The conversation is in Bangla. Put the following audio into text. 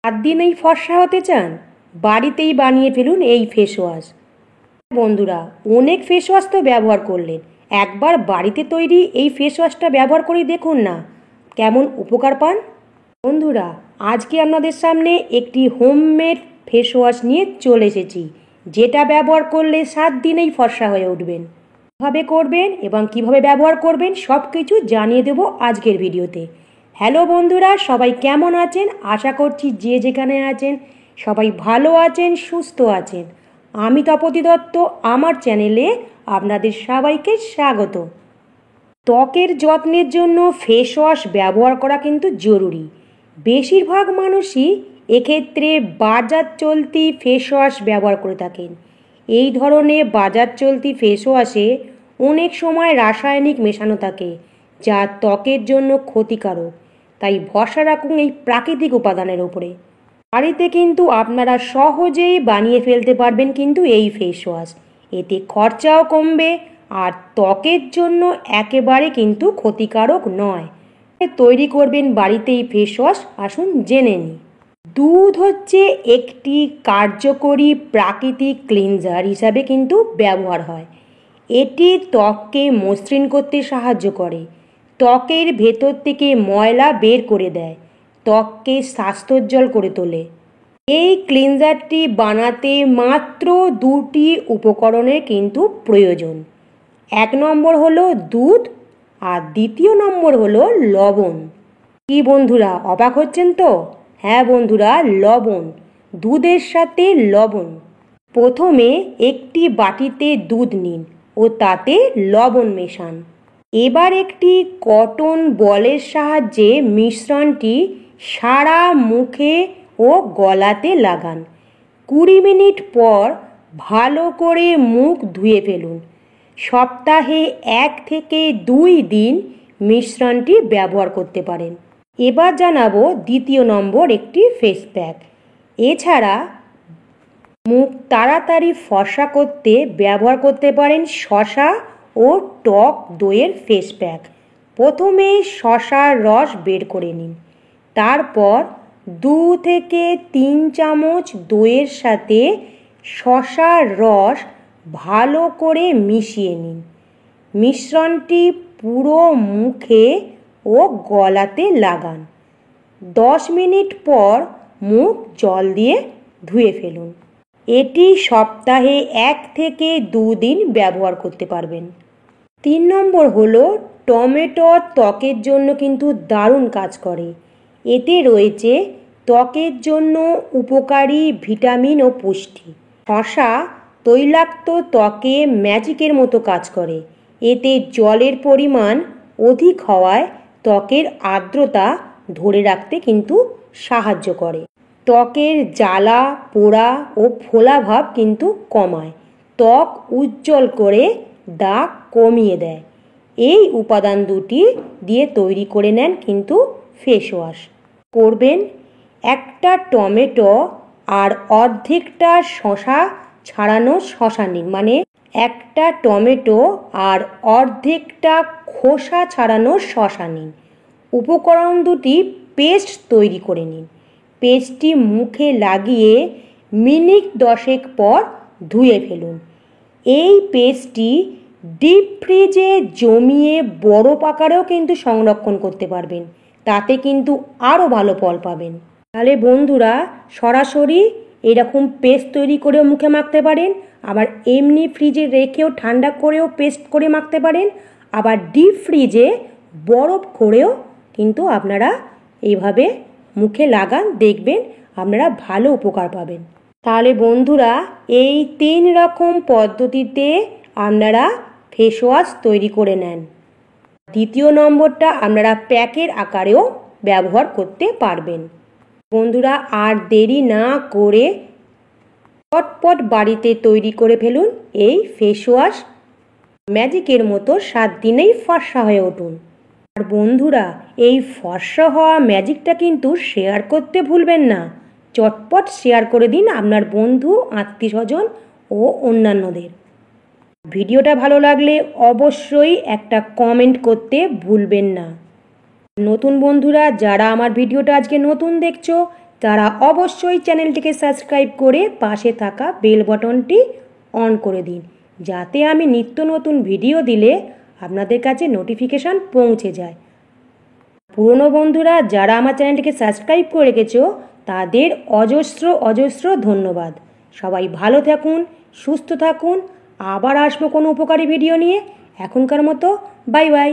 7 দিনেই ফর্সা হতে চান? বাড়িতেই বানিয়ে ফেলুন এই ফেস ওয়াশ। বন্ধুরা, অনেক ফেস ওয়াশ তো ব্যবহার করলেন, একবার বাড়িতে তৈরি এই ফেস ওয়াশটা ব্যবহার করে দেখুন না কেমন উপকার পান। বন্ধুরা, আজকে আপনাদের সামনে একটি হোমমেড ফেস ওয়াশ নিয়ে চলে এসেছি, যেটা ব্যবহার করলে 7 দিনেই ফর্সা হয়ে উঠবেন। কীভাবে করবেন এবং কিভাবে ব্যবহার করবেন সব কিছু জানিয়ে দেবো আজকের ভিডিওতে। হ্যালো বন্ধুরা, সবাই কেমন আছেন? আশা করছি যে যেখানে আছেন সবাই ভালো আছেন, সুস্থ আছেন। আমি তপতি দত্ত, আমার চ্যানেলে আপনাদের সবাইকে স্বাগত। ত্বকের যত্নের জন্য ফেস ওয়াশ ব্যবহার করা কিন্তু জরুরি। বেশিরভাগ মানুষই এক্ষেত্রে বাজার চলতি ফেস ওয়াশ ব্যবহার করে থাকেন। এই ধরনের বাজার চলতি ফেস ওয়াশে অনেক সময় রাসায়নিক মেশানো থাকে, যা ত্বকের জন্য ক্ষতিকারক। তাই ভরসা রাখুন এই প্রাকৃতিক উপাদানের উপরে। বাড়িতে কিন্তু আপনারা সহজেই বানিয়ে ফেলতে পারবেন কিন্তু এই ফেস ওয়াশ। এতে খরচাও কমবে আর ত্বকের জন্য একেবারে কিন্তু ক্ষতিকারক নয়। তৈরি করবেন বাড়িতে এই ফেস ওয়াশ, আসুন জেনে নিই। দুধ হচ্ছে একটি কার্যকরী প্রাকৃতিক ক্লিনজার হিসাবে কিন্তু ব্যবহার হয়। এটি ত্বককে মসৃণ করতে সাহায্য করে, ত্বকের ভেতর থেকে ময়লা বের করে দেয়, ত্বককে স্বাস্থ্যোজ্জ্বল করে তোলে। এই ক্লিনজারটি বানাতে মাত্র 2টি উপকরণের কিন্তু প্রয়োজন। 1 নম্বর হলো দুধ আর 2য় নম্বর হলো লবণ। কি বন্ধুরা, অবাক হচ্ছেন তো? হ্যাঁ বন্ধুরা, লবণ, দুধের সাথে লবণ। প্রথমে একটি বাটিতে দুধ নিন ও তাতে লবণ মেশান। এবার একটি কটন বলের সাহায্যে মিশ্রণটি সারা মুখে ও গলাতে লাগান। 20 মিনিট পর ভালো করে মুখ ধুয়ে ফেলুন। সপ্তাহে 1 থেকে 2 দিন মিশ্রণটি ব্যবহার করতে পারেন। এবার জানাবো 2য় নম্বর একটি ফেস প্যাক। এছাড়া মুখ তাড়াতাড়ি ফর্সা করতে ব্যবহার করতে পারেন শসা ও টক দইয়ের ফেস প্যাক। প্রথমে শসার রস বের করে নিন, তারপর 2 থেকে 3 চামচ দইয়ের সাথে শসার রস ভালো করে মিশিয়ে নিন। মিশ্রণটি পুরো মুখে ও গলাতে লাগান। 10 মিনিট পর মুখ জল দিয়ে ধুয়ে ফেলুন। এটি সপ্তাহে 1 থেকে 2 দিন ব্যবহার করতে পারবেন। 3 নম্বর হলো টমেটো। ত্বকের জন্য কিন্তু দারুণ কাজ করে। এতে রয়েছে ত্বকের জন্য উপকারী ভিটামিন ও পুষ্টি। শসা তৈলাক্ত ত্বকে ম্যাজিকের মতো কাজ করে। এতে জলের পরিমাণ অধিক হওয়ায় ত্বকের আর্দ্রতা ধরে রাখতে কিন্তু সাহায্য করে। ত্বকের জ্বালা পোড়া ও ফোলাভাব কিন্তু কমায়, ত্বক উজ্জ্বল করে, দাগ কমিয়ে দেয়। এই উপাদান দুটি দিয়ে তৈরি করে নেন কিন্তু ফেস ওয়াশ। করবেন, একটা টমেটো আর অর্ধেকটা শসা ছাড়ানো শসা নিন, মানে একটা টমেটো আর অর্ধেকটা খোসা ছাড়ানো শসা নিন। উপকরণ দুটি পেস্ট তৈরি করে নিন। পেস্টটি মুখে লাগিয়ে মিনিট 10 পর ধুয়ে ফেলুন। এই পেস্টটি ডিপ ফ্রিজে জমিয়ে বরফ আকারেও কিন্তু সংরক্ষণ করতে পারবেন, তাতে কিন্তু আরও ভালো ফল পাবেন। তাহলে বন্ধুরা, সরাসরি এরকম পেস্ট তৈরি করেও মুখে মাখতে পারেন, আবার এমনি ফ্রিজে রেখেও ঠান্ডা করেও পেস্ট করে মাখতে পারেন, আবার ডিপ ফ্রিজে বরফ করেও কিন্তু আপনারা এইভাবে মুখে লাগান, দেখবেন আপনারা ভালো উপকার পাবেন। তাহলে বন্ধুরা, এই 3 রকম পদ্ধতিতে আপনারা ফেস ওয়াশ তৈরি করে নেন। 2য় নম্বরটা আপনারা প্যাকের আকারেও ব্যবহার করতে পারবেন। বন্ধুরা, আর দেরি না করে চটপট বাড়িতে তৈরি করে ফেলুন এই ফেস ওয়াশ। ম্যাজিকের মতো 7 দিনেই ফর্সা হয়ে উঠুন। আর বন্ধুরা, এই ফর্সা হওয়া ম্যাজিকটা কিন্তু শেয়ার করতে ভুলবেন না। চটপট শেয়ার করে দিন আপনার বন্ধু, আত্মীয় স্বজন ও অন্যান্যদের। ভিডিওটা ভালো লাগলে অবশ্যই একটা কমেন্ট করতে ভুলবেন না। নতুন বন্ধুরা যারা আমার ভিডিওটা আজকে নতুন দেখছো, তারা অবশ্যই চ্যানেলটিকে সাবস্ক্রাইব করে পাশে থাকা বেল বাটনটি অন করে দিন, যাতে আমি নিত্য নতুন ভিডিও দিলে আপনাদের কাছে নোটিফিকেশান পৌঁছে যায়। পুরনো বন্ধুরা যারা আমার চ্যানেলটিকে সাবস্ক্রাইব করে রেখেছো তাদের অজস্র অজস্র ধন্যবাদ। সবাই ভালো থাকুন, সুস্থ থাকুন। আবার আসবো কোনো উপকারী ভিডিও নিয়ে। এখনকার মতো বাই বাই।